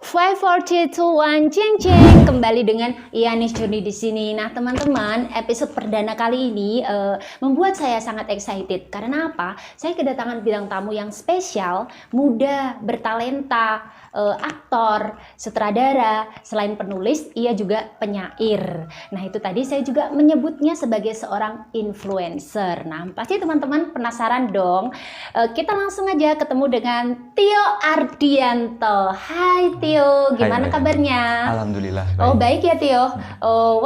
5, 4, 2, 1, ceng ceng. Kembali dengan Yanis Journey di sini. Nah, teman-teman, episode perdana kali ini membuat saya sangat excited. Karena apa? Saya kedatangan bintang tamu yang spesial, muda, bertalenta, aktor, sutradara, selain penulis, ia juga penyair. Nah, itu tadi saya juga menyebutnya sebagai seorang influencer. Nah, pasti teman-teman penasaran dong. Kita langsung aja ketemu dengan Tio Ardianto. Hai Tio, gimana kabarnya? Alhamdulillah. Baik. Oh, baik ya Tio.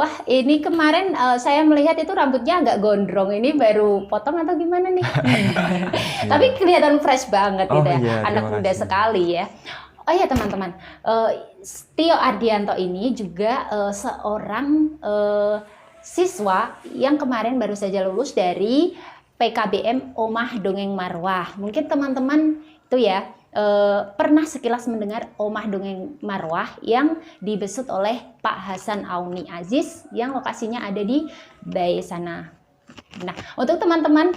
Wah, ini kemarin saya melihat itu rambutnya agak gondrong. Ini baru potong atau gimana nih? Tapi kelihatan fresh banget gitu ya. Iya, Anak muda sekali ya. Oh iya teman-teman, Tio Ardianto ini juga seorang siswa yang kemarin baru saja lulus dari PKBM Omah Dongeng Marwah. Mungkin teman-teman itu ya pernah sekilas mendengar Omah Dongeng Marwah yang dibesut oleh Pak Hasan Auni Aziz yang lokasinya ada di Bae sana. Nah, untuk teman-teman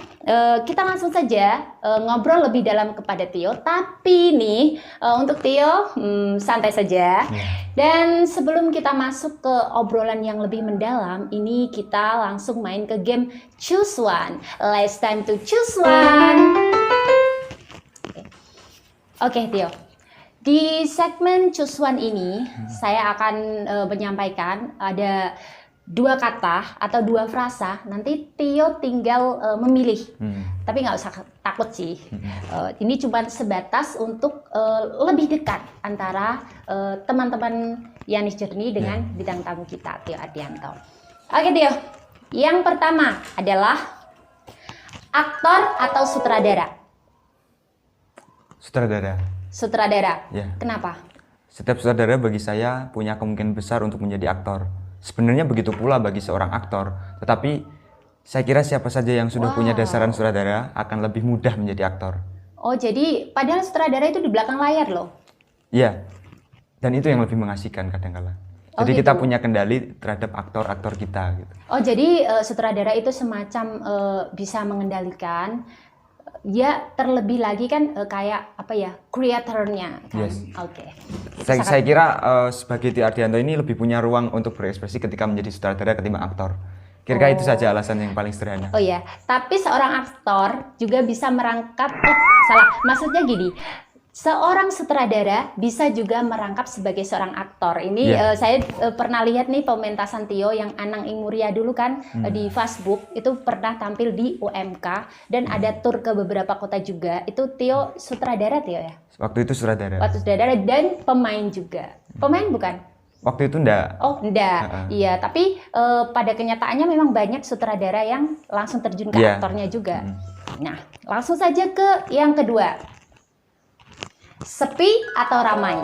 kita langsung saja ngobrol lebih dalam kepada Tio. Tapi nih untuk Tio santai saja. Dan sebelum kita masuk ke obrolan yang lebih mendalam, ini kita langsung main ke game Choose One. Last time to choose one. Oke, Tio. Di segmen Choose One ini saya akan menyampaikan ada dua kata atau dua frasa, nanti Tio tinggal memilih. Tapi nggak usah takut sih. Ini cuma sebatas untuk lebih dekat antara teman-teman Yanis Journey dengan bintang tamu kita, Tio Ardianto. Oke Tio, yang pertama adalah aktor atau sutradara? Sutradara. Sutradara. Ya. Kenapa? Setiap sutradara bagi saya punya kemungkinan besar untuk menjadi aktor. Sebenarnya begitu pula bagi seorang aktor, tetapi saya kira siapa saja yang sudah punya dasaran sutradara akan lebih mudah menjadi aktor. Oh, jadi padahal sutradara itu di belakang layar loh. Iya, dan itu yang lebih mengasihkan kadang-kala. Jadi gitu. kita punya kendali terhadap aktor-aktor kita. Gitu. Oh, jadi sutradara itu semacam bisa mengendalikan, ya terlebih lagi kan kayak apa ya, kreatornya kan. Yes. Oke. Saya kira sebagai Tio Ardianto ini lebih punya ruang untuk berekspresi ketika menjadi sutradara ketimbang aktor. Kira-kira itu saja alasan yang paling sederhana. Oh ya, tapi seorang aktor juga bisa merangkap, maksudnya gini, seorang sutradara bisa juga merangkap sebagai seorang aktor. Ini saya pernah lihat nih pementasan Tio yang Anang Ingmuria dulu kan di Facebook, itu pernah tampil di UMK dan ada tur ke beberapa kota juga. Itu Tio sutradara Tio ya? Waktu itu sutradara. Waktu sutradara dan pemain juga. Pemain bukan? Waktu itu enggak. Oh, enggak. Iya, tapi pada kenyataannya memang banyak sutradara yang langsung terjun ke aktornya juga. Nah, langsung saja ke yang kedua. Sepi atau ramai?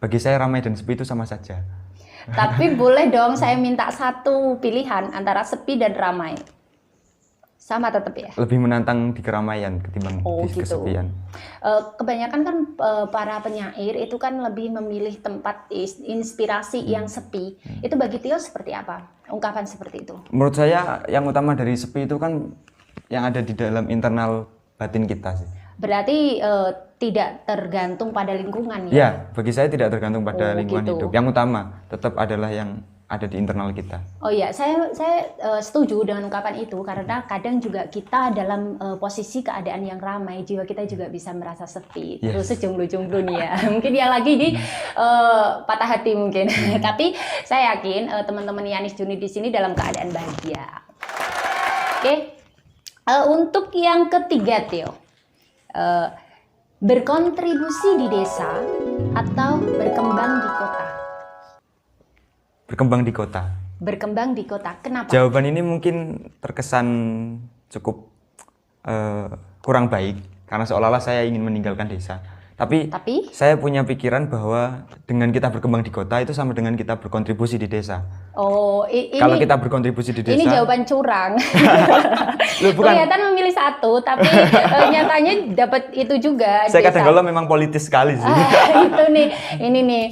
Bagi saya ramai dan sepi itu sama saja. Tapi boleh dong saya minta satu pilihan antara sepi dan ramai. Sama tetap ya? Lebih menantang di keramaian ketimbang di kesepian. Kebanyakan kan para penyair itu kan lebih memilih tempat inspirasi yang sepi. Itu bagi Tio seperti apa? Ungkapan seperti itu? Menurut saya yang utama dari sepi itu kan yang ada di dalam internal batin kita sih. Berarti tidak tergantung pada lingkungan ya? Ya, bagi saya tidak tergantung pada lingkungan gitu. hidup. Yang utama tetap adalah yang ada di internal kita. Oh iya, saya setuju dengan ungkapan itu karena kadang juga kita dalam posisi keadaan yang ramai, jiwa kita juga bisa merasa sepi. Terus jomblo-jomblo nih ya. Mungkin dia lagi di patah hati mungkin. Tapi saya yakin teman-teman Yanis Journey di sini dalam keadaan bahagia. Oke. Untuk yang ketiga Tio. Berkontribusi di desa atau berkembang di kota? Berkembang di kota. Berkembang di kota. Kenapa? Jawaban ini mungkin terkesan cukup kurang baik karena seolah-olah saya ingin meninggalkan desa. Tapi saya punya pikiran bahwa dengan kita berkembang di kota itu sama dengan kita berkontribusi di desa. Oh, ini kalau kita berkontribusi di desa. Ini jawaban curang. Bukan. Kelihatan memilih satu, tapi nyatanya dapat itu juga. Saya kadang-kadang memang politis sekali sih. Itu nih, ini nih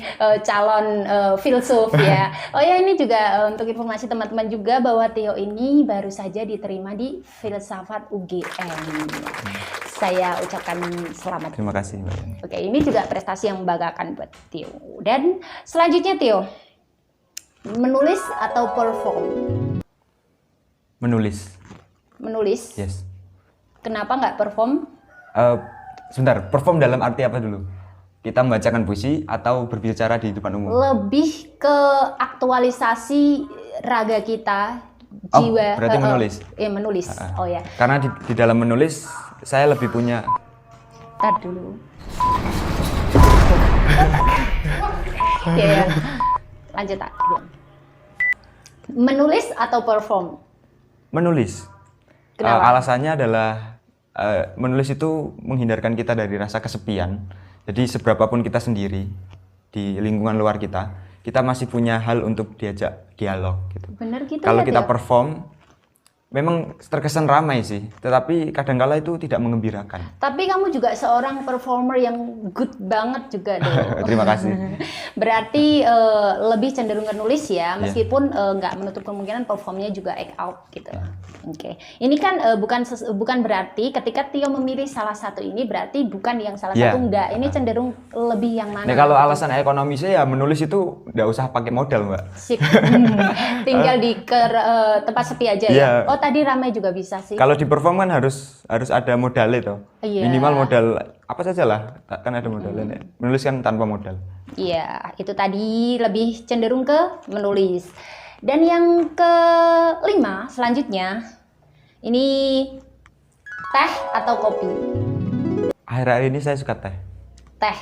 calon filsuf ya. Oh ya, ini juga untuk informasi teman-teman juga bahwa Tio ini baru saja diterima di Filsafat UGM. saya ucapkan selamat. Terima kasih Mbak. Oke, ini juga prestasi yang membanggakan buat Tio. Dan selanjutnya Tio, menulis atau perform? Menulis. Menulis? Yes. Kenapa nggak perform? Sebentar, perform dalam arti apa dulu? Kita membacakan puisi atau berbicara di depan umum? Lebih ke aktualisasi raga kita, jiwa. Berarti menulis? Iya, menulis. Oh ya. Karena di dalam menulis, saya lebih punya... Tar dulu. Ya, lanjut tak. Menulis atau perform? Menulis. Alasannya adalah menulis itu menghindarkan kita dari rasa kesepian. Jadi seberapapun kita sendiri di lingkungan luar kita masih punya hal untuk diajak dialog gitu. Bener gitu. Kalau ya, kita Tio? perform, memang terkesan ramai sih, tetapi kadangkala itu tidak mengembirakan. Tapi kamu juga seorang performer yang good banget juga deh. Terima kasih. Berarti lebih cenderung ke nulis ya, meskipun nggak menutup kemungkinan performnya juga act out gitu. Oke. Ini kan bukan berarti ketika Tio memilih salah satu ini berarti bukan yang salah satu enggak. Ini cenderung lebih yang mana? Nah, kalau alasan ekonomisnya ya menulis itu nggak usah pakai modal, Mbak. Sip. Tinggal di tempat sepi aja ya. Oh, tadi ramai juga bisa sih. Kalau di perform kan harus ada modal itu. Minimal modal apa saja lah, kan ada modalnya. Menulis kan tanpa modal. Iya, itu tadi lebih cenderung ke menulis. Dan yang kelima selanjutnya, ini teh atau kopi? Akhir-akhir ini saya suka teh. Teh.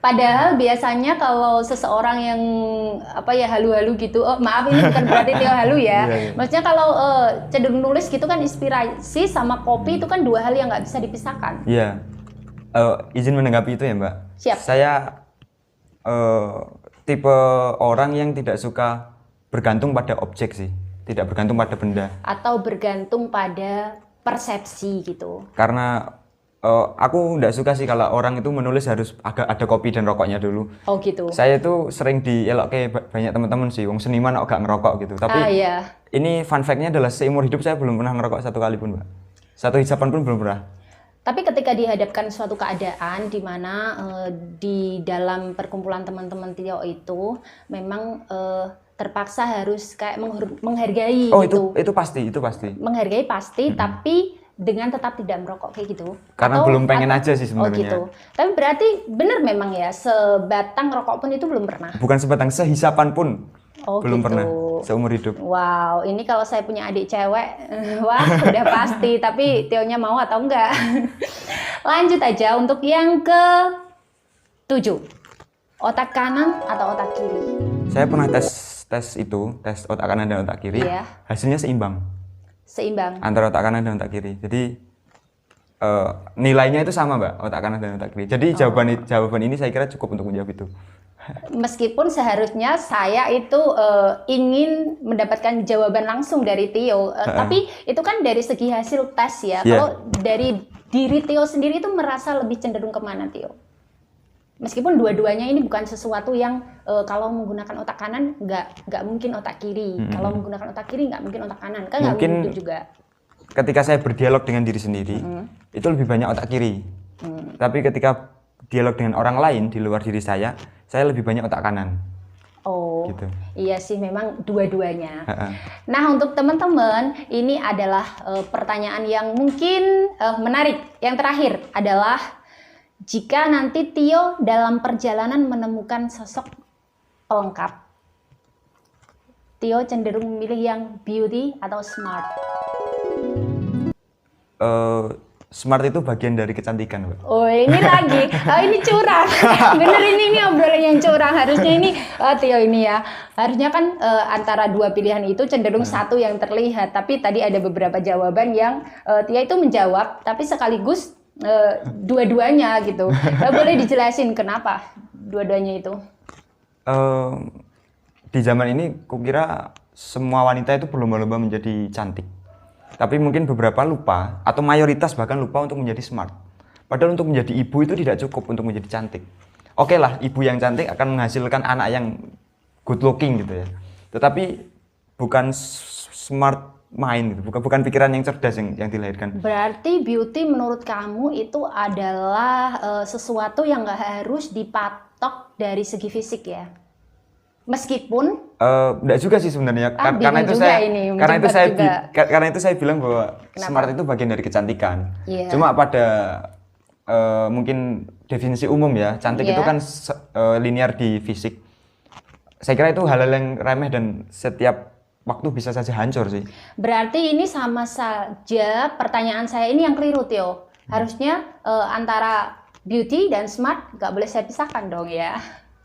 Padahal biasanya kalau seseorang yang halu-halu gitu, maaf ini bukan berarti Tio halu ya. Maksudnya kalau cenderung nulis gitu kan inspirasi sama kopi itu kan dua hal yang nggak bisa dipisahkan. Iya. Izin menanggapi itu ya Mbak. Siap. Saya tipe orang yang tidak suka bergantung pada objek sih, tidak bergantung pada benda. Atau bergantung pada persepsi gitu. Karena aku nggak suka sih kalau orang itu menulis harus agak ada kopi dan rokoknya dulu. Oh gitu. Saya itu sering dielok kayak banyak teman-teman sih, wong seniman kok gak ngerokok gitu. Tapi ini fun fact-nya adalah seumur hidup saya belum pernah ngerokok satu kali pun, Mbak. Satu hisapan pun belum pernah. Tapi ketika dihadapkan suatu keadaan di mana di dalam perkumpulan teman-teman Tio itu memang terpaksa harus kayak menghargai gitu. itu pasti. Menghargai pasti, tapi dengan tetap tidak merokok kayak gitu. Karena belum pengen aja sih sebenarnya. Oh gitu. Tapi berarti benar memang ya sebatang rokok pun itu belum pernah. Bukan sebatang, sehisapan pun belum gitu. Pernah seumur hidup. Wow, ini kalau saya punya adik cewek, wah udah pasti. Tapi Tio-nya mau atau enggak? Lanjut aja untuk yang ke-7. Otak kanan atau otak kiri? Saya pernah tes otak kanan dan otak kiri. Hasilnya seimbang. Seimbang. Antara otak kanan dan otak kiri. Jadi nilainya itu sama, Mbak, otak kanan dan otak kiri. Jadi jawaban ini saya kira cukup untuk menjawab itu. Meskipun seharusnya saya itu ingin mendapatkan jawaban langsung dari Tio, tapi itu kan dari segi hasil tes ya. Kalau dari diri Tio sendiri itu merasa lebih cenderung kemana, Tio? Meskipun dua-duanya ini bukan sesuatu yang kalau menggunakan otak kanan nggak mungkin otak kiri, kalau menggunakan otak kiri nggak mungkin otak kanan, kan nggak mungkin juga. Ketika saya berdialog dengan diri sendiri, itu lebih banyak otak kiri. Tapi ketika dialog dengan orang lain di luar diri saya lebih banyak otak kanan. Oh, gitu. Iya sih, memang dua-duanya. Nah, untuk teman-teman, ini adalah pertanyaan yang mungkin menarik. Yang terakhir adalah, jika nanti Tio dalam perjalanan menemukan sosok pelengkap, Tio cenderung memilih yang beauty atau smart? Smart itu bagian dari kecantikan, Mbak. Oh, ini lagi. Ini curang. Bener, ini obrolan yang curang. Harusnya ini, Tio ini ya. Harusnya kan antara dua pilihan itu cenderung satu yang terlihat. Tapi tadi ada beberapa jawaban yang Tio itu menjawab, tapi sekaligus dua-duanya gitu. Boleh dijelasin kenapa dua-duanya itu? Di zaman ini, kukira semua wanita itu berlomba-lomba menjadi cantik. Tapi mungkin beberapa lupa, atau mayoritas bahkan lupa untuk menjadi smart. Padahal untuk menjadi ibu itu tidak cukup untuk menjadi cantik. Oke lah, ibu yang cantik akan menghasilkan anak yang good looking gitu ya. Tetapi bukan smart main gitu, bukan pikiran yang cerdas yang dilahirkan. Berarti beauty menurut kamu itu adalah sesuatu yang nggak harus dipatok dari segi fisik ya? Meskipun enggak juga sih sebenarnya, karena itu saya bilang bahwa smart itu bagian dari kecantikan. Cuma pada mungkin definisi umum ya, cantik itu kan linear di fisik. Saya kira itu hal-hal yang remeh dan setiap waktu bisa saja hancur sih. Berarti ini sama saja pertanyaan saya ini yang keliru, Tio. Harusnya antara beauty dan smart nggak boleh saya pisahkan dong ya.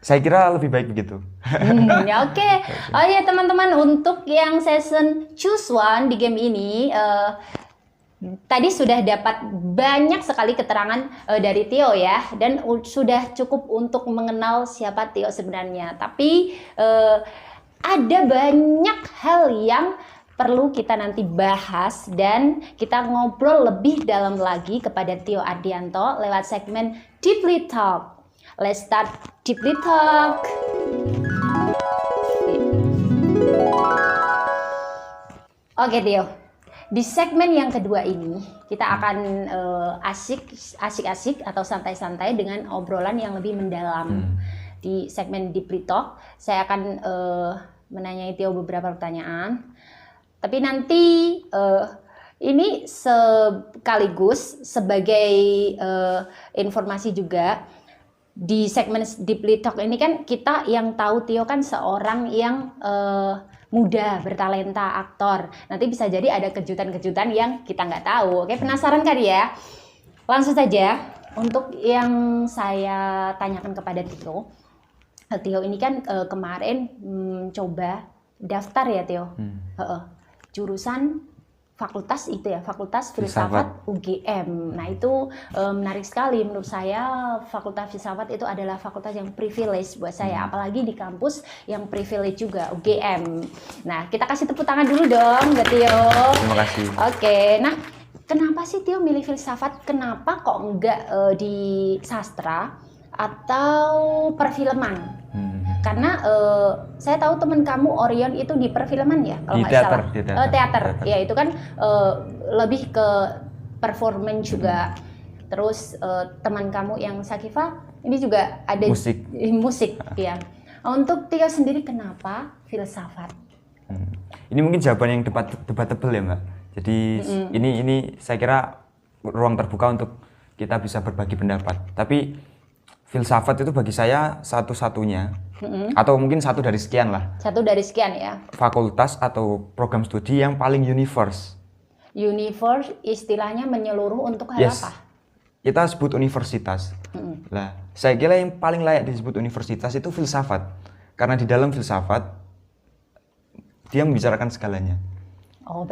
Saya kira lebih baik begitu. Ya oke. Oh ya teman-teman, untuk yang season Choose One di game ini tadi sudah dapat banyak sekali keterangan dari Tio ya, dan sudah cukup untuk mengenal siapa Tio sebenarnya. Tapi ada banyak hal yang perlu kita nanti bahas dan kita ngobrol lebih dalam lagi kepada Tio Ardianto lewat segmen Deeply Talk. Let's start Deeply Talk. Oke Tio, di segmen yang kedua ini kita akan asik-asik atau santai-santai dengan obrolan yang lebih mendalam. Di segmen Deeply Talk, saya akan menanyai Tio beberapa pertanyaan. Tapi nanti ini sekaligus sebagai informasi juga, di segmen Deeply Talk ini kan kita yang tahu Tio kan seorang yang muda, bertalenta, aktor. Nanti bisa jadi ada kejutan-kejutan yang kita nggak tahu. Oke, penasaran kan ya? Langsung saja, untuk yang saya tanyakan kepada Tio. Tio ini kan kemarin coba daftar ya Tio, jurusan fakultas itu ya, Fakultas Filsafat UGM. Nah itu menarik sekali menurut saya. Fakultas Filsafat itu adalah fakultas yang privilege buat saya, apalagi di kampus yang privilege juga, UGM. Nah kita kasih tepuk tangan dulu dong buat Tio. Terima kasih. Oke, nah kenapa sih Tio milih filsafat? Kenapa kok enggak di sastra atau perfilman? Karena saya tahu teman kamu Orion itu di perfilman ya, kalau nggak salah. Di teater. Ya itu kan lebih ke performance juga. Terus teman kamu yang Sakifa ini juga ada musik ya. Untuk Tio sendiri kenapa filsafat? Ini mungkin jawaban yang debatable ya Mbak. Jadi ini saya kira ruang terbuka untuk kita bisa berbagi pendapat. Tapi filsafat itu bagi saya satu-satunya, atau mungkin satu dari sekian lah. Satu dari sekian ya. Fakultas atau program studi yang paling universe. Universe istilahnya menyeluruh untuk hal apa? Kita sebut universitas. Lah, saya kira yang paling layak disebut universitas itu filsafat. Karena di dalam filsafat dia membicarakan segalanya.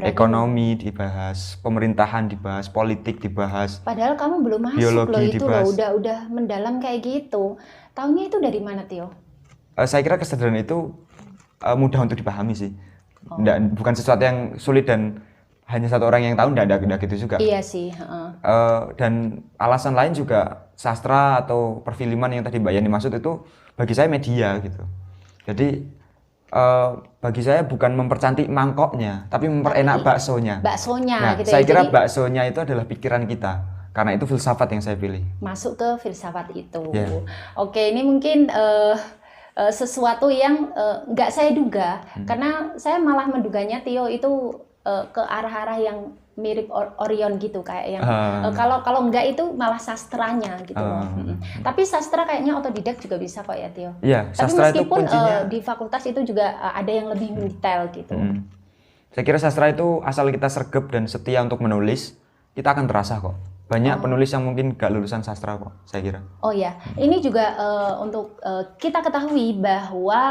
Ekonomi dibahas, pemerintahan dibahas, politik dibahas. Padahal kamu belum masuk biologi loh itu dibahas. Loh, udah mendalam kayak gitu. Taunya itu dari mana Tio? Saya kira kesadaran itu mudah untuk dipahami sih. Bukan sesuatu yang sulit dan hanya satu orang yang tahu, enggak gitu juga. Iya sih. Dan alasan lain juga sastra atau perfilman yang tadi Mbak Yani maksud itu bagi saya media gitu. Jadi bagi saya bukan mempercantik mangkoknya, tapi memperenak baksonya. Nah, gitu saya kira baksonya itu adalah pikiran kita. Karena itu filsafat yang saya pilih. Masuk ke filsafat itu. Oke, ini mungkin sesuatu yang nggak saya duga, karena saya malah menduganya Tio itu ke arah-arah yang mirip Orion gitu, kayak yang kalau enggak itu malah sastranya gitu loh. Tapi sastra kayaknya otodidak juga bisa kok ya Tio. Iya, tapi meskipun di fakultas itu juga ada yang lebih detail gitu. Saya kira sastra itu asal kita sergap dan setia untuk menulis, kita akan terasa kok. Banyak penulis yang mungkin gak lulusan sastra kok, saya kira. Oh ya, ini juga untuk kita ketahui bahwa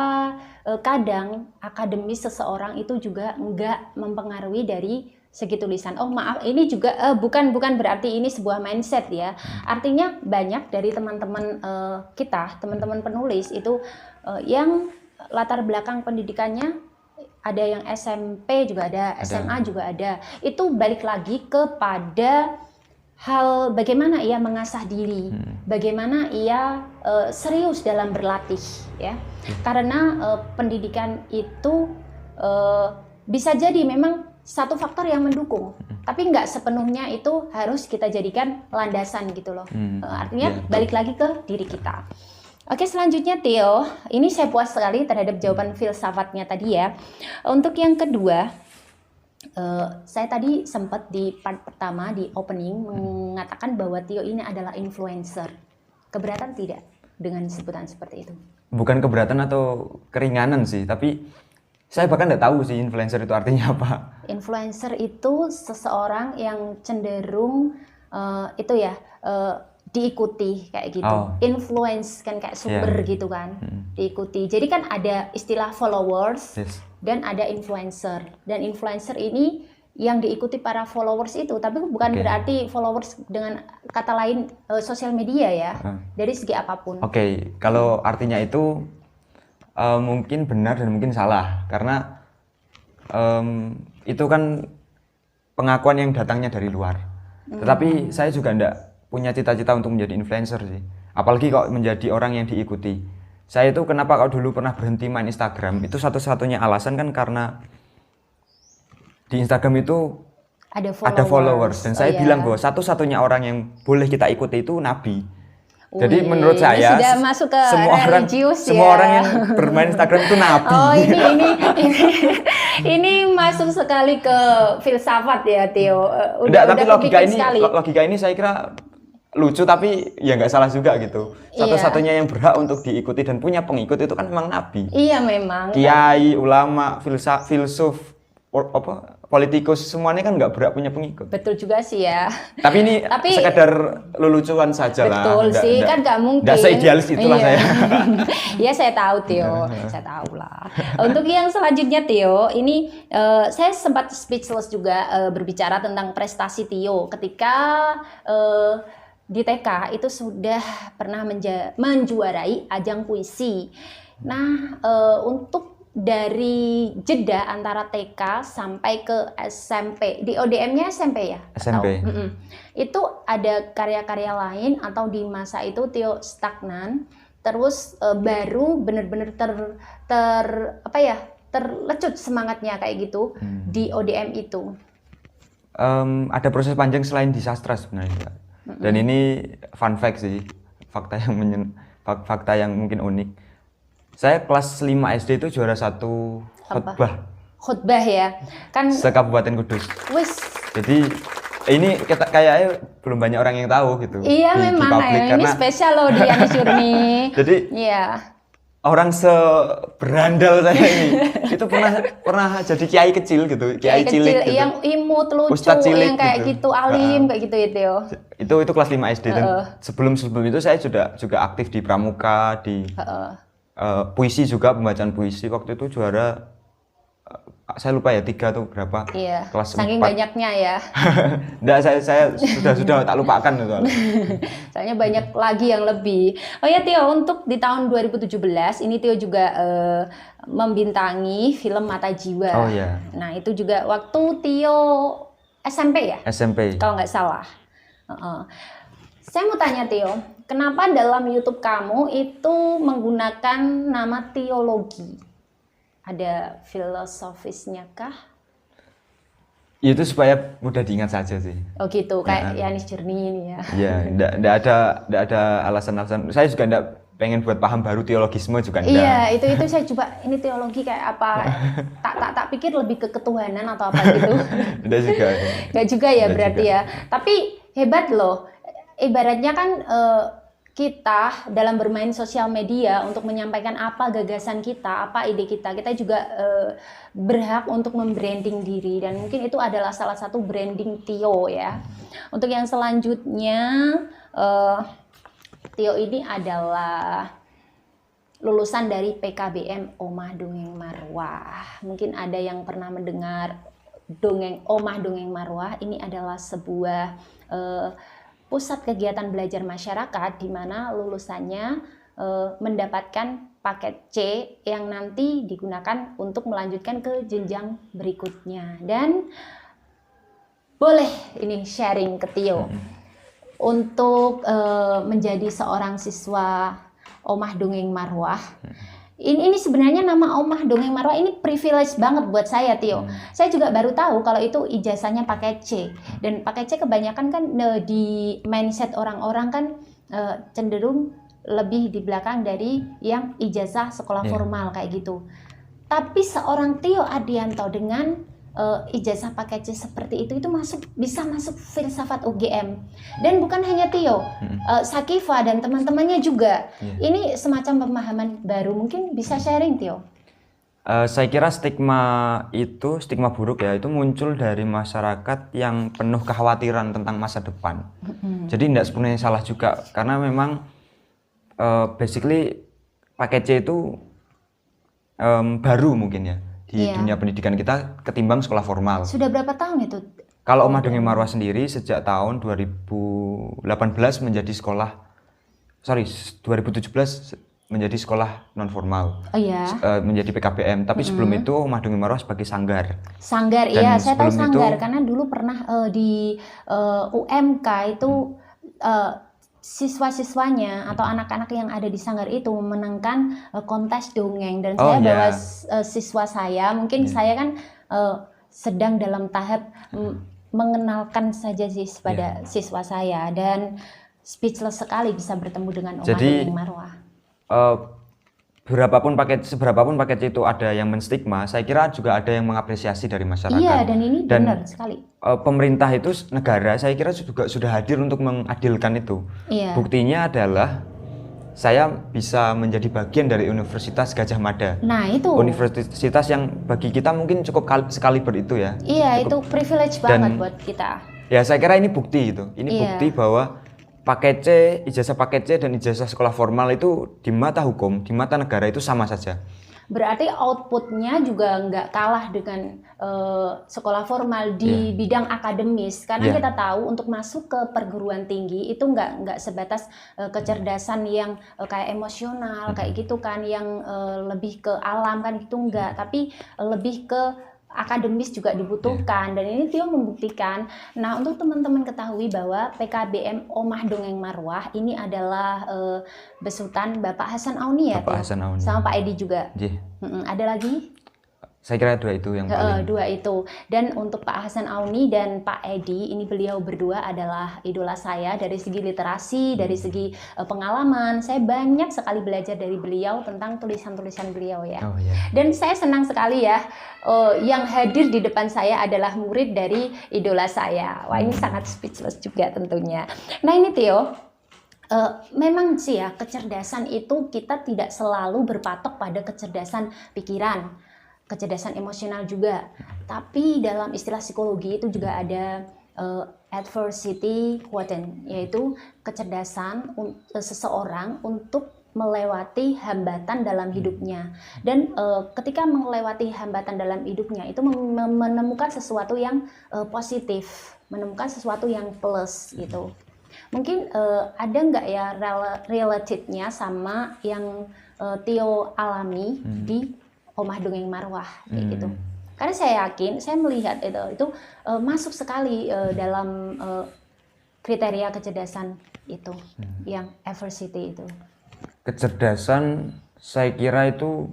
kadang akademis seseorang itu juga enggak mempengaruhi dari segi tulisan. Oh maaf, ini juga bukan berarti ini sebuah mindset ya. Artinya banyak dari teman-teman kita, teman-teman penulis itu yang latar belakang pendidikannya ada yang SMP juga ada, SMA juga ada. Itu balik lagi kepada hal bagaimana ia mengasah diri, bagaimana ia serius dalam berlatih ya. Karena pendidikan itu bisa jadi memang satu faktor yang mendukung, tapi nggak sepenuhnya itu harus kita jadikan landasan gitu loh. Artinya balik lagi ke diri kita. Oke, selanjutnya Theo, ini saya puas sekali terhadap jawaban filsafatnya tadi ya. Untuk yang kedua, saya tadi sempat di part pertama di opening mengatakan bahwa Theo ini adalah influencer. Keberatan tidak dengan sebutan seperti itu? Bukan keberatan atau keringanan sih, tapi saya bahkan nggak tahu sih influencer itu artinya apa. Influencer itu seseorang yang cenderung diikuti kayak gitu. Influence kan kayak sumber gitu kan, diikuti. Jadi kan ada istilah followers dan ada influencer. Dan influencer ini yang diikuti para followers itu, tapi bukan berarti followers dengan kata lain sosial media ya, dari segi apapun. Kalau artinya itu mungkin benar dan mungkin salah, karena itu kan pengakuan yang datangnya dari luar. Tetapi saya juga enggak punya cita-cita untuk menjadi influencer sih, apalagi kok menjadi orang yang diikuti. Saya itu kenapa kalau dulu pernah berhenti main Instagram, itu satu-satunya alasan kan karena di Instagram itu ada followers. Dan saya bilang bahwa satu-satunya orang yang boleh kita ikuti itu Nabi. Jadi menurut saya sudah masuk ke semua orang yang bermain Instagram itu nabi. Ini masuk sekali ke filsafat ya Theo. Tapi logika ini saya kira lucu, tapi ya nggak salah juga gitu. Satu-satunya yang berhak untuk diikuti dan punya pengikut itu kan memang nabi. Iya memang. Kiai, ulama, filsuf, politikus semuanya kan nggak berhak punya pengikut. Betul juga sih ya. Tapi ini sekadar lelucuan saja lah. Betul sih, kan nggak mungkin. Nggak seidealis itulah saya. Ya saya tahu Theo, saya tahu lah. Untuk yang selanjutnya Theo, ini saya sempat speechless juga berbicara tentang prestasi Theo ketika di TK itu sudah pernah menjuarai ajang puisi. Nah, untuk dari jeda antara TK sampai ke SMP, di ODM-nya SMP ya? SMP. Itu ada karya-karya lain atau di masa itu Theo stagnan, terus baru benar-benar terlecut semangatnya kayak gitu di ODM itu? Ada proses panjang selain di sastra sebenarnya. Dan ini fun fact sih, fakta yang mungkin unik. Saya kelas 5 SD itu juara 1 khotbah. Khotbah ya, kan se-Kabupaten Kudus. Wis. Jadi ini kayaknya belum banyak orang yang tahu gitu. Iya memang ya, ini spesial loh di Yanis Jurni. Jadi orang seberandal saya ini itu pernah jadi kiai kecil gitu, kiai cilik gitu. Yang imut, lucu, yang kayak gitu, alim kayak gitu ya Theo. Itu kelas 5 SD dan sebelum itu saya juga aktif di pramuka, di puisi juga, pembacaan puisi. Waktu itu juara saya lupa ya 3 atau berapa. Iya. Kelas saking 4. banyaknya ya. Enggak, saya sudah tak lupakan itu. Soalnya banyak lagi yang lebih. Oh ya Theo, untuk di tahun 2017 ini Theo juga membintangi film Mata Jiwa. Oh iya. Nah, itu juga waktu Theo SMP ya? SMP. Kalau nggak salah. Saya mau tanya Theo, kenapa dalam YouTube kamu itu menggunakan nama teologi? Ada filosofisnya kah? Itu supaya mudah diingat saja sih. Oh gitu, kayak Yanis Jurni ini ya. Iya, enggak ada alasan-alasan. Saya juga enggak pengen buat paham baru teologisme juga enggak. Iya, itu saya coba ini teologi kayak apa? tak pikir lebih ke ketuhanan atau apa gitu. Enggak juga. Enggak juga ya berarti juga. Ya. Tapi hebat loh. Ibaratnya kan kita dalam bermain sosial media untuk menyampaikan apa gagasan kita, apa ide kita juga berhak untuk membranding diri, dan mungkin itu adalah salah satu branding Theo ya. Untuk yang selanjutnya, Theo ini adalah lulusan dari PKBM Omah Dongeng Marwah. Mungkin ada yang pernah mendengar Omah Dongeng Marwah. Ini adalah sebuah pusat kegiatan belajar masyarakat di mana lulusannya mendapatkan paket C yang nanti digunakan untuk melanjutkan ke jenjang berikutnya. Dan boleh ini sharing ke Theo untuk menjadi seorang siswa Omah Dongeng Marwah. Ini sebenarnya nama Omah Dongeng Marwah ini privilege banget buat saya, Tio. Saya juga baru tahu kalau itu ijazahnya pakai C. Dan pakai C kebanyakan kan di mindset orang-orang kan cenderung lebih di belakang dari yang ijazah sekolah formal kayak gitu. Tapi seorang Tio Ardianto dengan ijazah pakai C seperti itu bisa masuk filsafat UGM. Dan bukan hanya Tio, Sakifa dan teman-temannya juga. Ini semacam pemahaman baru, mungkin bisa sharing, Tio. Saya kira stigma buruk ya, itu muncul dari masyarakat yang penuh kekhawatiran tentang masa depan. Jadi tidak sepenuhnya salah juga, karena memang basically pakai C itu baru mungkin ya di dunia pendidikan kita ketimbang sekolah formal. Sudah berapa tahun itu? Kalau Omah Dongeng Marwah sendiri sejak tahun 2018 menjadi 2017 menjadi sekolah non formal. Menjadi PKBM. Tapi sebelum itu Omah Dongeng Marwah sebagai sanggar. Sanggar, iya, saya tahu sanggar karena dulu pernah di UMK itu siswa-siswanya atau anak-anak yang ada di sanggar itu memenangkan kontes dongeng, dan saya bawa siswa saya. Mungkin saya kan sedang dalam tahap mengenalkan saja sih pada siswa saya, dan speechless sekali bisa bertemu dengan Omah Dongeng Marwah. Seberapapun paket itu ada yang menstigma, saya kira juga ada yang mengapresiasi dari masyarakat. Iya, dan ini benar sekali. Pemerintah itu, negara, saya kira juga sudah hadir untuk mengadilkan itu. Buktinya adalah saya bisa menjadi bagian dari Universitas Gadjah Mada. Nah, itu universitas yang bagi kita mungkin cukup sekaliber itu ya. Iya, itu privilege banget buat kita. Ya, saya kira ini bukti itu. Ini bukti bahwa paket C, ijazah paket C dan ijazah sekolah formal itu di mata hukum, di mata negara itu sama saja. Berarti outputnya juga nggak kalah dengan sekolah formal di bidang akademis, karena kita tahu untuk masuk ke perguruan tinggi itu nggak sebatas kecerdasan yang kayak emosional kayak gitu kan, yang lebih ke alam kan gitu, nggak, tapi lebih ke akademis juga dibutuhkan, dan ini Tio membuktikan. Nah, untuk teman-teman ketahui bahwa PKBM Omah Dongeng Marwah ini adalah besutan Bapak Hasan Auni ya, Bapak Hasan Auni. Sama Pak Edi juga. Ada lagi? Saya kira dua itu yang paling. Dua itu. Dan untuk Pak Hasan Auni dan Pak Edi, ini beliau berdua adalah idola saya dari segi literasi, dari segi pengalaman. Saya banyak sekali belajar dari beliau tentang tulisan-tulisan beliau ya. Dan saya senang sekali ya, yang hadir di depan saya adalah murid dari idola saya. Wah, ini sangat speechless juga tentunya. Nah, ini Tio, memang sih ya, kecerdasan itu kita tidak selalu berpatok pada kecerdasan pikiran, kecerdasan emosional juga. Tapi dalam istilah psikologi itu juga ada adversity quotient, yaitu kecerdasan seseorang untuk melewati hambatan dalam hidupnya. Dan ketika melewati hambatan dalam hidupnya itu menemukan sesuatu yang positif, menemukan sesuatu yang plus gitu. Mungkin ada nggak ya related-nya sama yang Tio alami di Omah Dongeng Marwah kayak gitu. Karena saya yakin, saya melihat itu masuk sekali dalam kriteria kecerdasan itu, yang adversity itu. Kecerdasan saya kira itu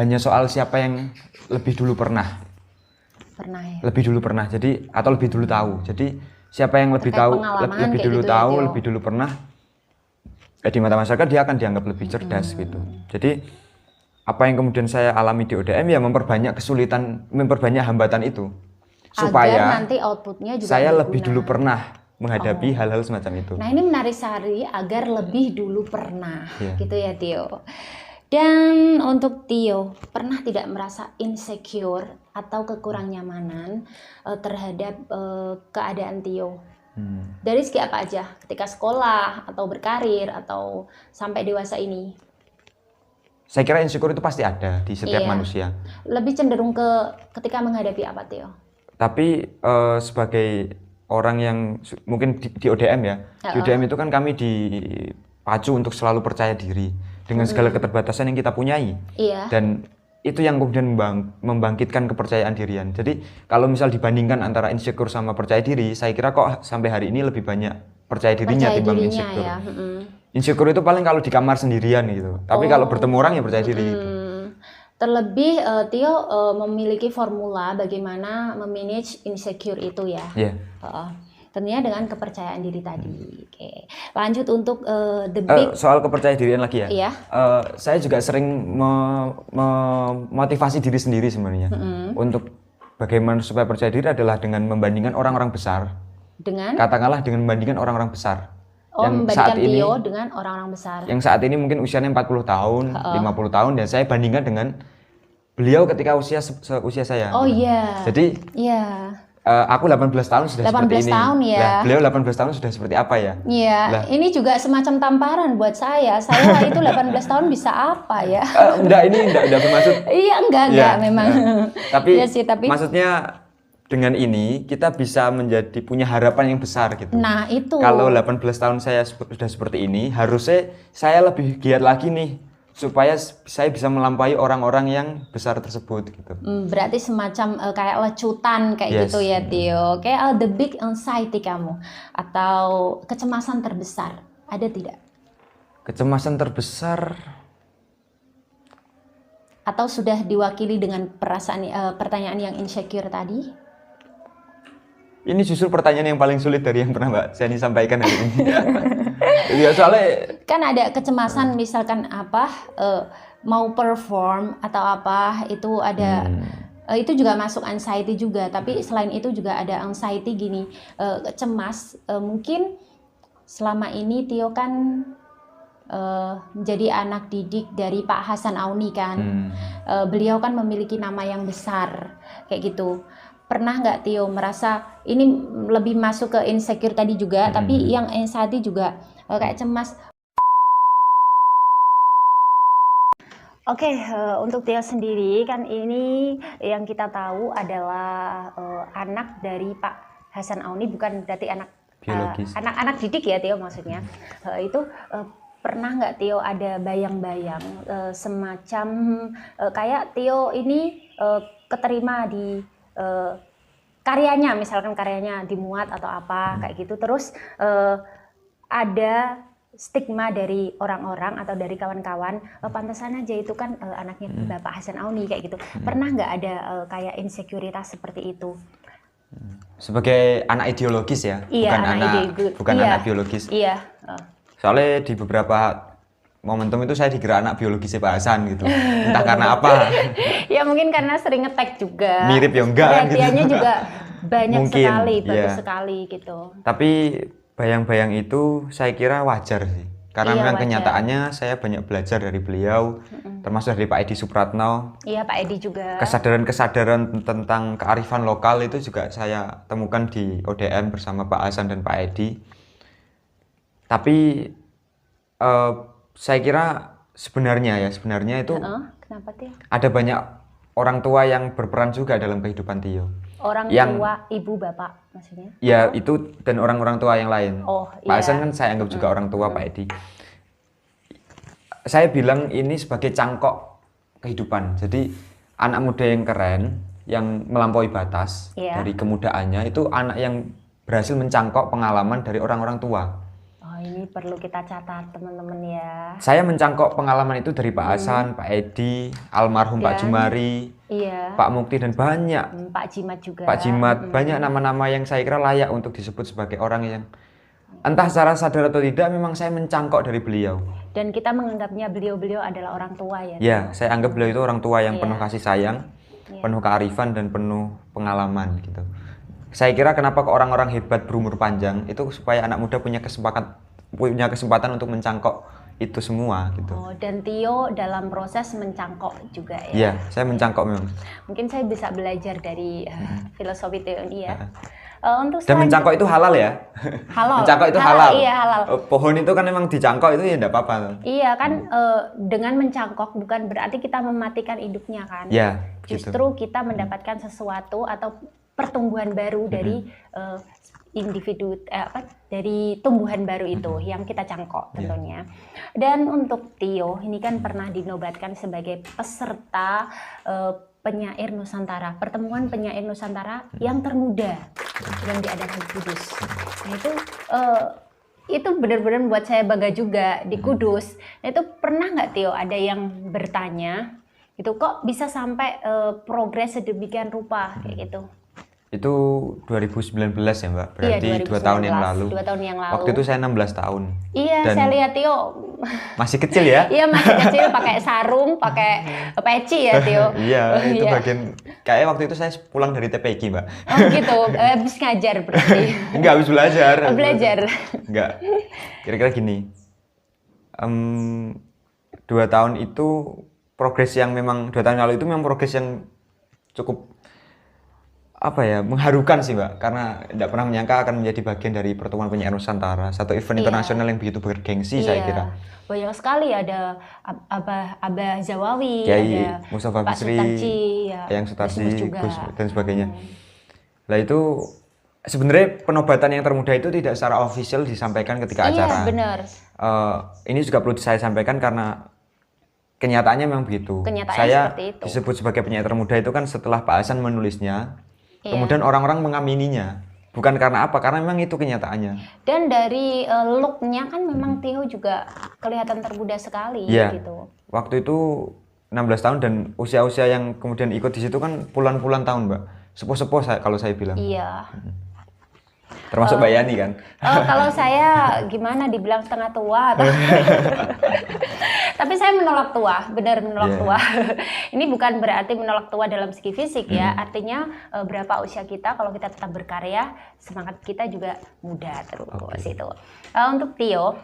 hanya soal siapa yang lebih dulu pernah. Lebih dulu pernah. Jadi atau lebih dulu tahu. Jadi siapa yang lebih tahu, lebih dulu tahu, lebih dulu pernah, di mata masyarakat dia akan dianggap lebih cerdas gitu. Jadi apa yang kemudian saya alami di ODM ya memperbanyak kesulitan, memperbanyak hambatan itu supaya nanti outputnya juga saya lebih dulu pernah menghadapi hal-hal semacam itu. Nah, ini menarik sekali, agar lebih dulu pernah gitu ya Tio. Dan untuk Tio, pernah tidak merasa insecure atau kekurang nyamanan terhadap keadaan Tio? Dari segi apa aja, ketika sekolah atau berkarir atau sampai dewasa ini? Saya kira insecure itu pasti ada di setiap manusia. Lebih cenderung ke ketika menghadapi apa, Tio? Tapi sebagai orang yang mungkin di ODM ya, di ODM itu kan kami dipacu untuk selalu percaya diri dengan segala keterbatasan yang kita punyai. Dan itu yang kemudian membangkitkan kepercayaan dirian. Jadi kalau misal dibandingkan antara insecure sama percaya diri, saya kira kok sampai hari ini lebih banyak percaya dirinya timbang insecure. Insecure itu paling kalau di kamar sendirian gitu. Tapi kalau bertemu orang ya percaya diri gitu. Terlebih Tio memiliki formula bagaimana memanage insecure itu ya. Iya. Tentunya dengan kepercayaan diri tadi. Oke. Lanjut untuk the big soal kepercayaan dirian lagi ya. Iya. Saya juga sering memotivasi diri sendiri sebenarnya. Untuk bagaimana supaya percaya diri adalah dengan membandingkan orang-orang besar. Dengan? Katakanlah dengan membandingkan orang-orang besar. Yang membandingkan Tio dengan orang-orang besar. Yang saat ini mungkin usianya 40 tahun, 50 tahun, dan saya bandingkan dengan beliau ketika usia saya. Oh iya. Jadi, aku 18 tahun sudah 18 seperti ini. tahun ya. Nah, beliau 18 tahun sudah seperti apa ya? Iya, ini juga semacam tamparan buat saya. Saya itu 18 tahun bisa apa ya? Ini enggak bermaksud. Iya, enggak memang. Tapi, ya sih, tapi maksudnya dengan ini kita bisa menjadi punya harapan yang besar gitu. Nah, itu. Kalau 18 tahun saya sudah seperti ini, harusnya saya lebih giat lagi nih supaya saya bisa melampaui orang-orang yang besar tersebut gitu. Berarti semacam kayak lecutan kayak gitu ya, Tio. Kayak the big anxiety kamu atau kecemasan terbesar. Ada tidak? Kecemasan terbesar atau sudah diwakili dengan pertanyaan yang insecure tadi? Ini justru pertanyaan yang paling sulit dari yang pernah Mbak Seni sampaikan hari ini. Ya, soalnya kan ada kecemasan misalkan mau perform atau apa itu ada itu juga masuk anxiety juga. Tapi selain itu juga ada anxiety gini, cemas. Mungkin selama ini Tio kan menjadi anak didik dari Pak Hasan Auni kan. Beliau kan memiliki nama yang besar kayak gitu. Pernah nggak Tio merasa ini lebih masuk ke insecure tadi juga, tapi yang anxiety juga kayak cemas. Oke, untuk Tio sendiri kan ini yang kita tahu adalah anak dari Pak Hasan Auni, bukan berarti anak biologis. Anak didik ya Tio maksudnya. Itu pernah nggak Tio ada bayang-bayang semacam kayak Tio ini keterima di karyanya, misalkan karyanya dimuat atau apa kayak gitu, terus ada stigma dari orang-orang atau dari kawan-kawan, pantesan aja itu kan anaknya Bapak Hasan Auni kayak gitu. Pernah nggak ada kayak insekuritas seperti itu? Sebagai anak ideologis ya, bukan anak biologis. Iya. Soalnya di beberapa momentum itu saya dikira anak biologisnya Pak Hasan gitu. Entah karena apa. Ya mungkin karena sering nge-tag juga. Mirip ya enggak kan gitu. Perhatiannya juga banyak mungkin, sekali, bagus sekali gitu. Tapi bayang-bayang itu saya kira wajar sih. Karena memang kenyataannya saya banyak belajar dari beliau, termasuk dari Pak Edi Supratno. Iya, Pak Edi juga. Kesadaran-kesadaran tentang kearifan lokal itu juga saya temukan di ODM bersama Pak Hasan dan Pak Edi. Tapi saya kira sebenarnya itu kenapa Tio? Ada banyak orang tua yang berperan juga dalam kehidupan Tio. Orang tua, ibu, bapak maksudnya? Ya, itu dan orang-orang tua yang lain. Pak Hasan kan saya anggap juga orang tua, Pak Edi. Saya bilang ini sebagai cangkok kehidupan. Jadi anak muda yang keren, yang melampaui batas dari kemudaannya, itu anak yang berhasil mencangkok pengalaman dari orang-orang tua. Ini perlu kita catat teman-teman ya. Saya mencangkok pengalaman itu dari Pak Hasan, Pak Edi, almarhum Pak Jumari, Pak Mukti dan banyak. Pak Jimat juga. Pak Jimat, banyak nama-nama yang saya kira layak untuk disebut sebagai orang yang entah secara sadar atau tidak memang saya mencangkok dari beliau. Dan kita menganggapnya beliau adalah orang tua ya. Ya, saya anggap beliau itu orang tua yang penuh kasih sayang, penuh kearifan dan penuh pengalaman gitu. Saya kira kenapa orang-orang hebat berumur panjang itu supaya anak muda punya kesempatan untuk mencangkok itu semua gitu. Dan Tio dalam proses mencangkok juga ya. Iya, saya mencangkok memang. Mungkin saya bisa belajar dari filosofi Tio ini ya. Dan mencangkok itu halal ya. Halal. Mencangkok itu halal. Iya, halal. Pohon itu kan memang dicangkok itu ya enggak apa-apa. Iya kan dengan mencangkok bukan berarti kita mematikan hidupnya kan. Iya, justru kita mendapatkan sesuatu atau pertumbuhan baru dari individu dari tumbuhan baru itu yang kita cangkok tentunya. Dan untuk Tio ini kan pernah dinobatkan sebagai peserta penyair Nusantara, pertemuan penyair Nusantara yang termuda yang diadakan di Kudus. Nah itu itu benar-benar buat saya bangga juga di Kudus. Nah, itu pernah nggak Tio ada yang bertanya itu kok bisa sampai progres sedemikian rupa kayak gitu? Itu 2019 ya Mbak, Iya, berarti 2019, 2 tahun yang lalu. 2 tahun yang lalu. Waktu itu saya 16 tahun. Iya, Dan saya lihat Tio masih kecil ya? iya masih kecil, pakai sarung, pakai peci ya Tio. Iya, itu Iya. bagian kayak waktu itu saya pulang dari TPQ Mbak. Oh gitu, habis ngajar berarti. Enggak, habis belajar. Belajar. Enggak. Kira-kira gini. 2 tahun itu progres yang memang 2 tahun lalu itu memang progres yang cukup apa ya, mengharukan sih Mbak, karena tidak pernah menyangka akan menjadi bagian dari Pertemuan Penyair Nusantara, satu event internasional yang begitu bergengsi saya kira. Banyak sekali, ada Abah Zawawi, Kiai ada Mustafa Pak Bisri, Sutarji, ya, Eyang Sutarji, juga. Gus dan sebagainya. Lah itu sebenarnya penobatan yang termuda itu tidak secara official disampaikan ketika acara. Iya benar. Ini juga perlu saya sampaikan karena kenyataannya memang begitu. Kenyataannya Saya seperti itu. disebut sebagai penyair termuda itu kan setelah Pak Hasan menulisnya, kemudian orang-orang mengamininya. Bukan karena apa, karena memang itu kenyataannya. Dan dari look-nya kan memang Tio juga kelihatan termuda sekali gitu. Waktu itu 16 tahun dan usia-usia yang kemudian ikut di situ kan puluhan-puluhan tahun, Mbak. Sepuh-sepuh kalau saya bilang. Iya. Termasuk Mbak Yani kan? Kalau saya gimana dibilang setengah tua atau tapi saya menolak tua, benar menolak tua. Ini bukan berarti menolak tua dalam segi fisik ya, artinya berapa usia kita, kalau kita tetap berkarya, semangat kita juga muda terus itu. Untuk Tio,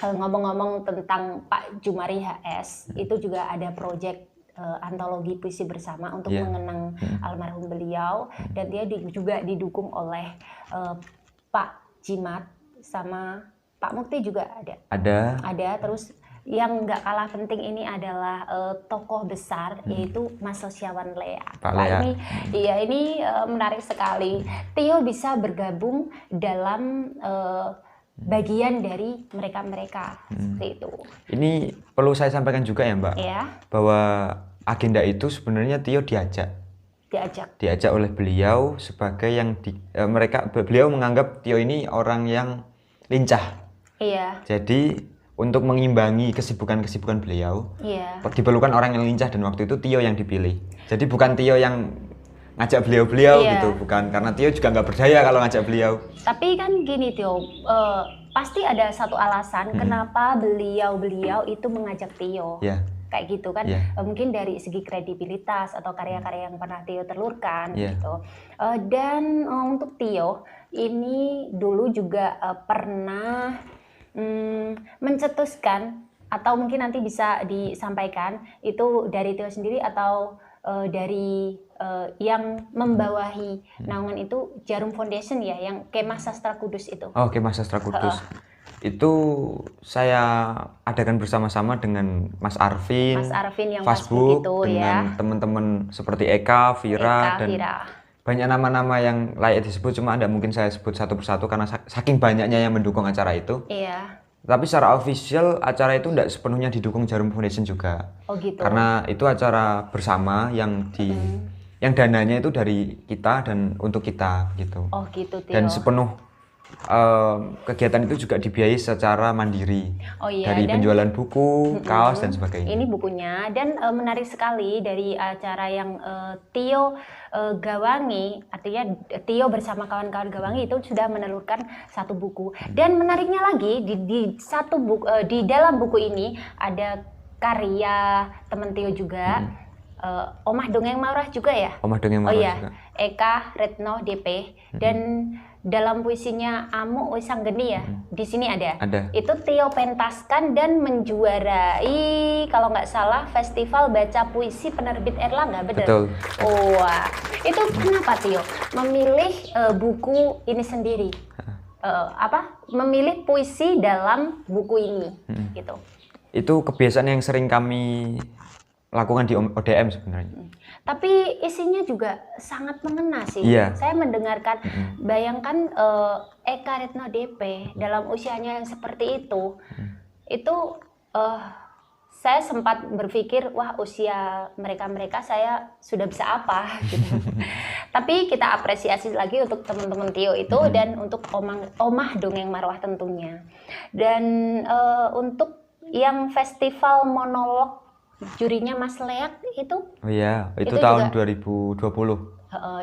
ngomong-ngomong tentang Pak Jumari HS, itu juga ada proyek antologi puisi bersama untuk mengenang almarhum beliau, dan dia juga didukung oleh Pak Jimat sama Pak Mukti juga ada. Terus yang nggak kalah penting ini adalah tokoh besar yaitu Mas Sosiawan Lea. Pak Lea. Ini menarik sekali. Tio bisa bergabung dalam bagian dari mereka seperti itu. Ini perlu saya sampaikan juga ya Mbak, bahwa agenda itu sebenarnya Tio diajak oleh beliau sebagai yang beliau menganggap Tio ini orang yang lincah. Iya. Jadi untuk mengimbangi kesibukan beliau, diperlukan orang yang lincah, dan waktu itu Tio yang dipilih. Jadi bukan Tio yang ngajak beliau gitu, bukan, karena Tio juga nggak berdaya kalau ngajak beliau. Tapi kan gini Tio, pasti ada satu alasan kenapa beliau itu mengajak Tio. Kayak gitu kan, mungkin dari segi kredibilitas atau karya-karya yang pernah Tio telurkan gitu. Dan untuk Tio ini dulu juga pernah mencetuskan, atau mungkin nanti bisa disampaikan itu dari Tio sendiri atau dari yang membawahi naungan itu Jarum Foundation ya, yang Kemah Sastra Kudus itu. Oh, Kemah Sastra Kudus. Itu saya adakan bersama-sama dengan Mas Arvin yang Facebook itu, dengan teman-teman seperti Eka, Vira, dan banyak nama-nama yang layak disebut, cuma tidak mungkin saya sebut satu persatu karena saking banyaknya yang mendukung acara itu. Tapi secara official acara itu tidak sepenuhnya didukung Jarum Foundation juga. Oh gitu. Karena itu acara bersama yang yang dananya itu dari kita dan untuk kita gitu. Oh gitu Tio. Dan sepenuh kegiatan itu juga dibiayai secara mandiri. Dari penjualan buku, kaos dan sebagainya. Ini bukunya, dan menarik sekali dari acara yang Tio gawangi, artinya Tio bersama kawan-kawan gawangi itu sudah menelurkan satu buku. Dan menariknya lagi di dalam buku ini ada karya teman Tio juga. Omah Dongeng Maurah juga ya? Omah Dongeng Maurah juga. Eka Retno DP. Dan dalam puisinya Amu Wisanggeni ya, di sini ada. Itu Tio pentaskan dan menjuarai, kalau nggak salah, Festival Baca Puisi Penerbit Erlangga, benar? Betul. Wah, itu kenapa Tio memilih buku ini sendiri? Memilih puisi dalam buku ini, gitu? Itu kebiasaan yang sering kami lakukan di ODM sebenarnya. Tapi isinya juga sangat mengena sih. Saya mendengarkan, bayangkan Eka Retno DP dalam usianya yang seperti itu saya sempat berpikir, wah usia mereka saya sudah bisa apa gitu. Tapi kita apresiasi lagi untuk teman-teman Tio itu dan untuk Omah Dongeng Marwah tentunya. Dan untuk yang festival monolog jurinya Mas Leak itu? Oh iya, itu tahun juga, 2020.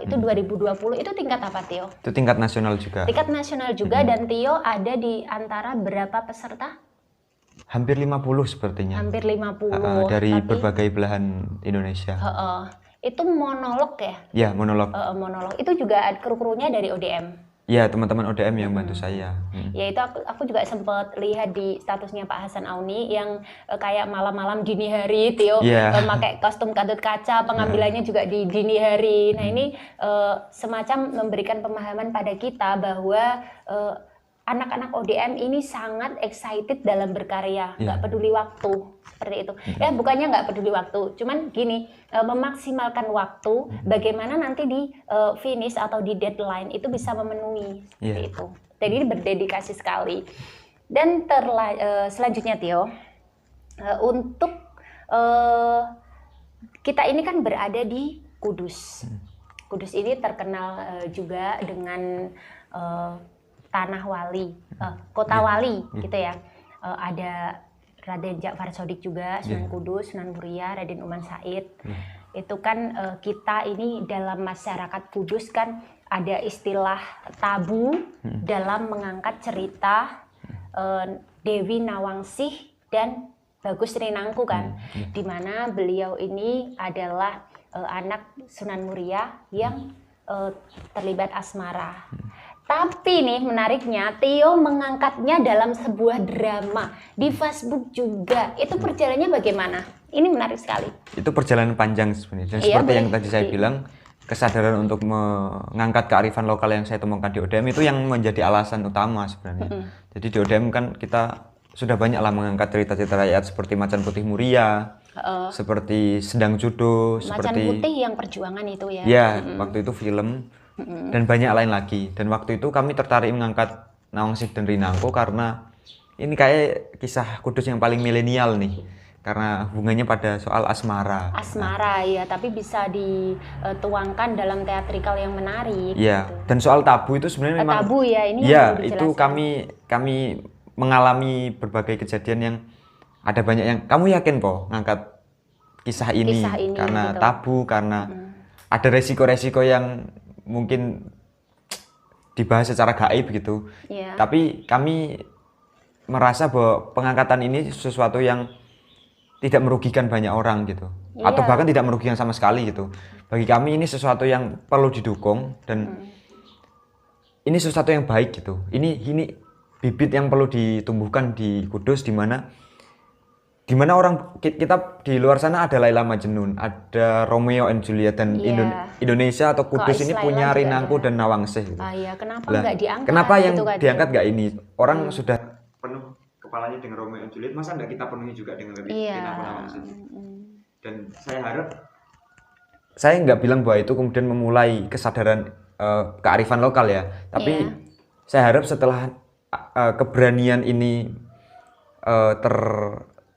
Itu 2020, itu tingkat apa Tio? Itu tingkat nasional juga. Tingkat nasional juga dan Tio ada di antara berapa peserta? Hampir 50 sepertinya. Hampir 50. Dari berbagai belahan Indonesia. Itu monolog ya? Ya, monolog. Monolog. Itu juga kru-krunya dari ODM? Ya, teman-teman ODM yang bantu saya. Ya itu aku juga sempat lihat di statusnya Pak Hasan Auni yang kayak malam-malam dini hari Tio pakai kostum Gatot Kaca, pengambilannya juga di dini hari. Nah ini semacam memberikan pemahaman pada kita bahwa anak-anak ODM ini sangat excited dalam berkarya, nggak peduli waktu seperti itu. Ya bukannya nggak peduli waktu, cuman gini memaksimalkan waktu, bagaimana nanti di finish atau di deadline itu bisa memenuhi seperti itu. Jadi ini berdedikasi sekali. Dan selanjutnya Tio, untuk kita ini kan berada di Kudus. Kudus ini terkenal juga dengan Tanah Wali, Kota Wali gitu ya. Ada Raden Ja'far Shadiq juga, Sunan Kudus, Sunan Muria, Raden Uman Said. Itu kan kita ini dalam masyarakat Kudus kan ada istilah tabu dalam mengangkat cerita Dewi Nawangsih dan Bagus Rinangku kan, di mana beliau ini adalah anak Sunan Muria yang terlibat asmara. Tapi nih menariknya Tio mengangkatnya dalam sebuah drama di Facebook juga. Itu perjalanannya bagaimana? Ini menarik sekali. Itu perjalanan panjang sebenarnya. Dan seperti yang tadi saya bilang, kesadaran untuk mengangkat kearifan lokal yang saya temukan di ODM itu yang menjadi alasan utama sebenarnya. Jadi di ODM kan kita sudah banyak lah mengangkat cerita-cerita rakyat seperti Macan Putih Muria, seperti Sendang Judo, Macan Putih yang perjuangan itu ya. Ya, waktu itu film. Dan banyak lain lagi. Dan waktu itu kami tertarik mengangkat Nawangsih dan Rinangko karena ini kayak kisah Kudus yang paling milenial nih, karena hubungannya pada soal asmara. Asmara ya, tapi bisa dituangkan dalam teatrikal yang menarik. Ya, gitu. Dan soal tabu itu sebenarnya memang tabu ya, ini ya itu kami mengalami berbagai kejadian yang ada banyak yang kamu yakin po ngangkat kisah ini karena gitu. Tabu, karena ada resiko-resiko yang mungkin dibahas secara gaib gitu. Tapi kami merasa bahwa pengangkatan ini sesuatu yang tidak merugikan banyak orang gitu. Atau bahkan tidak merugikan sama sekali gitu. Bagi kami ini sesuatu yang perlu didukung dan ini sesuatu yang baik gitu. Ini bibit yang perlu ditumbuhkan di Kudus, di mana orang kita di luar sana ada Laila Majnun, ada Romeo and Juliet, dan Indonesia atau Kudus ini punya Rinangko dan Nawangsih. Gitu. Kenapa nggak diangkat? Kenapa yang gitu, diangkat nggak ini? Orang sudah penuh kepalanya dengan Romeo and Juliet, masa nggak kita penuhi juga dengan Rinangko Nawangsih? Dan saya harap, saya nggak bilang bahwa itu kemudian memulai kesadaran kearifan lokal ya, tapi saya harap setelah keberanian ini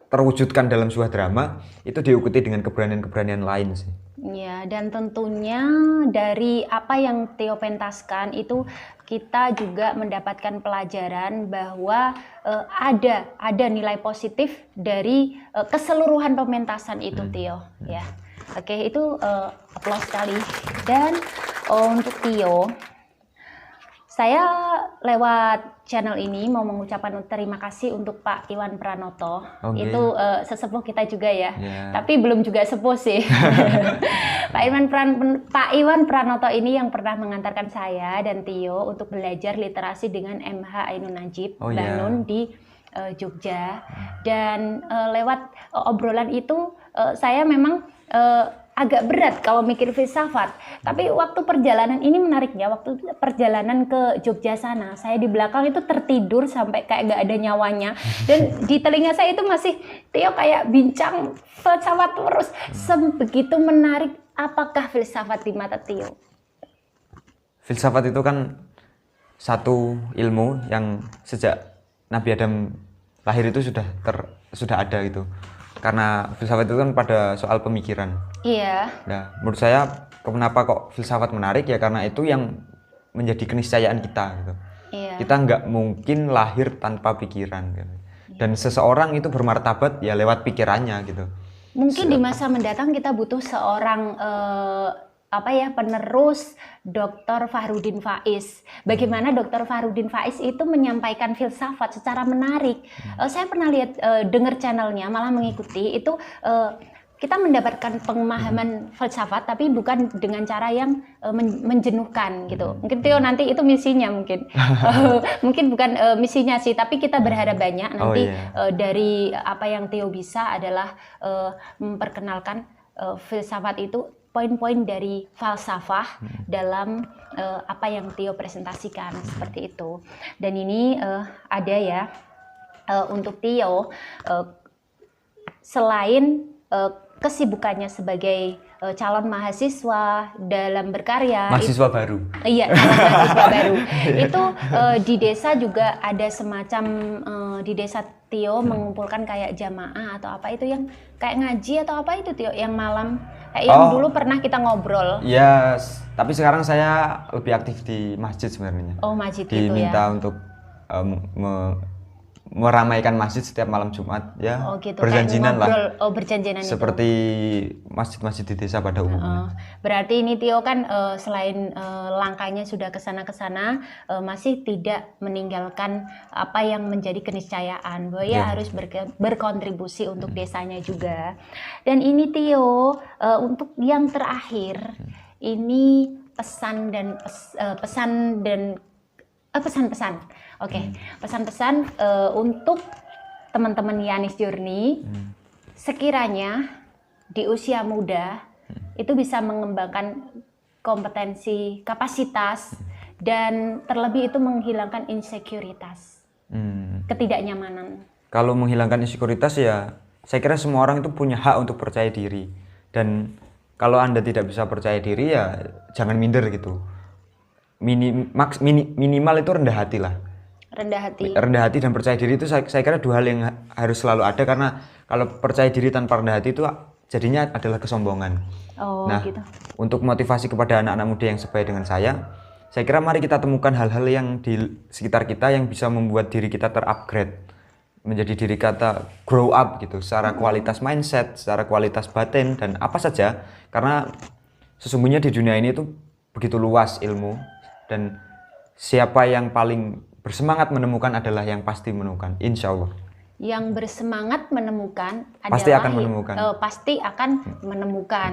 terwujudkan dalam sebuah drama, itu diikuti dengan keberanian-keberanian lain sih. Ya, dan tentunya dari apa yang Tio pentaskan itu kita juga mendapatkan pelajaran bahwa ada nilai positif dari keseluruhan pementasan itu Tio. Ya, oke, itu aplaus sekali. Dan untuk Tio, saya lewat channel ini mau mengucapkan terima kasih untuk Pak Iwan Pranoto. Itu sesepuh kita juga ya. Tapi belum juga sepuh sih. Pak Iwan Pranoto ini yang pernah mengantarkan saya dan Tio untuk belajar literasi dengan MH Ainun Najib Banun di Jogja. Dan lewat obrolan itu saya memang agak berat kalau mikir filsafat, tapi waktu perjalanan ini menariknya, waktu perjalanan ke Jogja sana, saya di belakang itu tertidur sampai kayak gak ada nyawanya, dan di telinga saya itu masih Tio kayak bincang filsafat terus. Sebegitu menarik, apakah filsafat di mata Tio? Filsafat itu kan satu ilmu yang sejak Nabi Adam lahir itu sudah ada gitu. Karena filsafat itu kan pada soal pemikiran. Iya. Nah, menurut saya kenapa kok filsafat menarik ya karena itu yang menjadi keniscayaan kita gitu. Iya. Kita nggak mungkin lahir tanpa pikiran gitu. Dan seseorang itu bermartabat ya lewat pikirannya gitu. Mungkin di masa mendatang kita butuh seorang penerus Dr. Fahrudin Faiz. Bagaimana Dr. Fahrudin Faiz itu menyampaikan filsafat secara menarik. Saya pernah lihat dengar channelnya, malah mengikuti itu. Kita mendapatkan pemahaman filsafat tapi bukan dengan cara yang menjenuhkan gitu. Mungkin Tio nanti itu misinya mungkin. Mungkin bukan misinya sih, tapi kita berharap banyak nanti dari apa yang Tio bisa adalah memperkenalkan filsafat itu, poin-poin dari falsafah dalam apa yang Tio presentasikan seperti itu. Dan ini ada ya untuk Tio selain kesibukannya sebagai calon mahasiswa dalam berkarya. Mahasiswa baru. Iya, calon mahasiswa baru. Itu di desa juga ada semacam di desa Tio mengumpulkan kayak jamaah atau apa itu yang kayak ngaji atau apa itu Tio yang malam kayak yang dulu pernah kita ngobrol. Iya, tapi sekarang saya lebih aktif di masjid sebenarnya. Oh, masjid gitu ya. Diminta untuk meramaikan masjid setiap malam Jumat ya. Oh gitu. Berjanjinan lah. Oh berjanjinan seperti masjid-masjid di desa pada umumnya. Berarti ini Tio kan selain langkahnya sudah kesana masih tidak meninggalkan apa yang menjadi keniscayaan bahwa ya harus berkontribusi untuk desanya juga. Dan ini Tio untuk yang terakhir ini pesan-pesan. Oke, pesan-pesan untuk teman-teman Yanis Journey, sekiranya di usia muda itu bisa mengembangkan kompetensi, kapasitas, dan terlebih itu menghilangkan insekuritas, ketidaknyamanan. Kalau menghilangkan insekuritas ya, saya kira semua orang itu punya hak untuk percaya diri. Dan kalau Anda tidak bisa percaya diri ya jangan minder gitu. Minimal itu rendah hati lah. Rendah hati dan percaya diri itu saya kira dua hal yang harus selalu ada, karena kalau percaya diri tanpa rendah hati itu jadinya adalah kesombongan. Gitu. Untuk motivasi kepada anak-anak muda yang sebaya dengan saya kira mari kita temukan hal-hal yang di sekitar kita yang bisa membuat diri kita terupgrade, menjadi diri kita grow up gitu, secara kualitas mindset, secara kualitas batin dan apa saja, karena sesungguhnya di dunia ini itu begitu luas ilmu dan siapa yang paling bersemangat menemukan adalah yang pasti menemukan, insya Allah. Yang bersemangat menemukan pasti adalah akan menemukan. Pasti akan menemukan.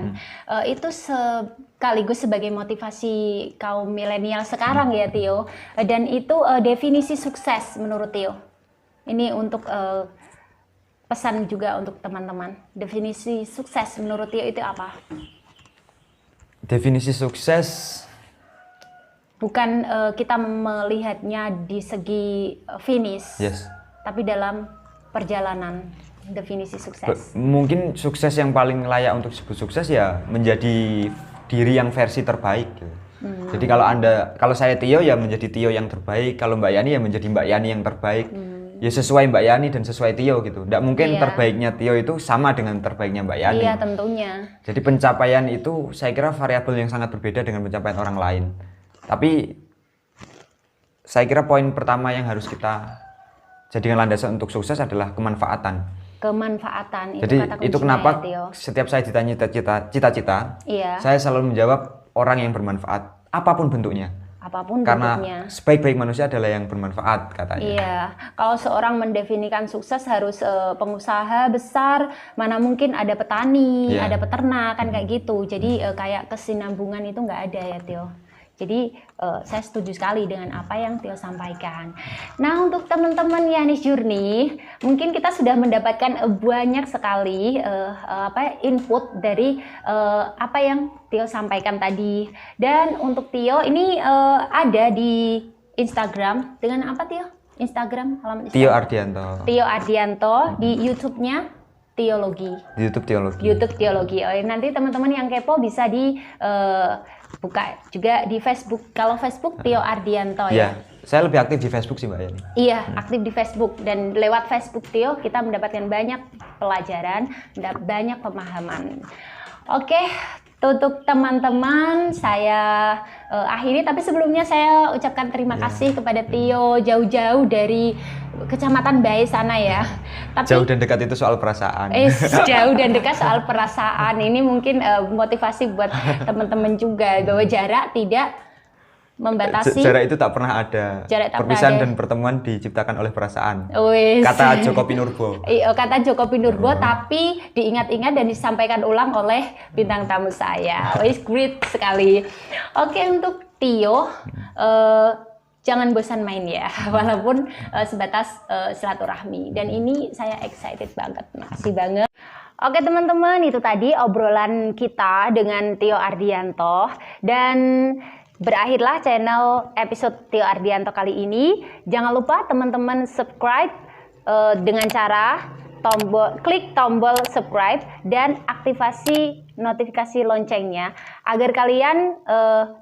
Itu sekaligus sebagai motivasi kaum milenial sekarang ya Tio. Dan itu definisi sukses menurut Tio. Ini untuk pesan juga untuk teman-teman. Definisi sukses menurut Tio itu apa? Definisi sukses bukan kita melihatnya di segi finish, tapi dalam perjalanan definisi sukses. Mungkin sukses yang paling layak untuk disebut sukses ya menjadi diri yang versi terbaik. Gitu. Jadi kalau saya Tio ya menjadi Tio yang terbaik, kalau Mbak Yani ya menjadi Mbak Yani yang terbaik. Ya sesuai Mbak Yani dan sesuai Tio gitu. Nggak mungkin terbaiknya Tio itu sama dengan terbaiknya Mbak Yani. Iya tentunya. Jadi pencapaian itu saya kira variabel yang sangat berbeda dengan pencapaian orang lain. Tapi saya kira poin pertama yang harus kita jadikan landasan untuk sukses adalah kemanfaatan. Kemanfaatan itu jadi kata kuncinya, itu kenapa ya, Tio? Setiap saya ditanya cita-cita, saya selalu menjawab orang yang bermanfaat, apapun bentuknya. Karena sebaik-baik manusia adalah yang bermanfaat katanya. Iya, kalau seorang mendefinikan sukses harus pengusaha besar, mana mungkin ada petani, ada peternak kan kayak gitu. Jadi kayak kesinambungan itu nggak ada ya Tio. Jadi saya setuju sekali dengan apa yang Tio sampaikan. Nah untuk teman-teman Yanis Journey, mungkin kita sudah mendapatkan banyak sekali input dari apa yang Tio sampaikan tadi. Dan untuk Tio ini ada di Instagram dengan apa Tio? Instagram halaman Instagram. Tio Ardianto. Tio Ardianto di YouTube-nya Teologi. Di YouTube Teologi. YouTube Teologi. Nanti teman-teman yang kepo bisa di buka juga di Facebook. Kalau Facebook Tio Ardianto ya. Saya lebih aktif di Facebook sih Mbak Yani. Iya, aktif di Facebook dan lewat Facebook Tio kita mendapatkan banyak pelajaran, banyak pemahaman. Oke, untuk teman-teman saya akhiri, tapi sebelumnya saya ucapkan terima kasih kepada Tio jauh-jauh dari Kecamatan Bae sana ya. Tapi jauh dan dekat itu soal perasaan. Jauh dan dekat soal perasaan. Ini mungkin motivasi buat teman-teman juga bahwa jarak tidak membatasi. Jarak itu tak pernah ada. Perpisahan dan pertemuan diciptakan oleh perasaan. Kata Joko Pinurbo. Kata Joko Pinurbo, tapi diingat-ingat dan disampaikan ulang oleh bintang tamu saya. Great sekali. Oke, untuk Tio, jangan bosan main ya, walaupun sebatas silaturahmi. Dan ini saya excited banget, makasih banget. Oke teman-teman, itu tadi obrolan kita dengan Tio Ardianto. Dan berakhirlah channel episode Tio Ardianto kali ini. Jangan lupa teman-teman subscribe dengan cara klik tombol subscribe dan aktivasi notifikasi loncengnya agar kalian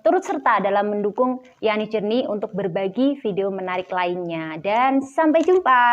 turut serta dalam mendukung Yani Journey untuk berbagi video menarik lainnya. Dan sampai jumpa.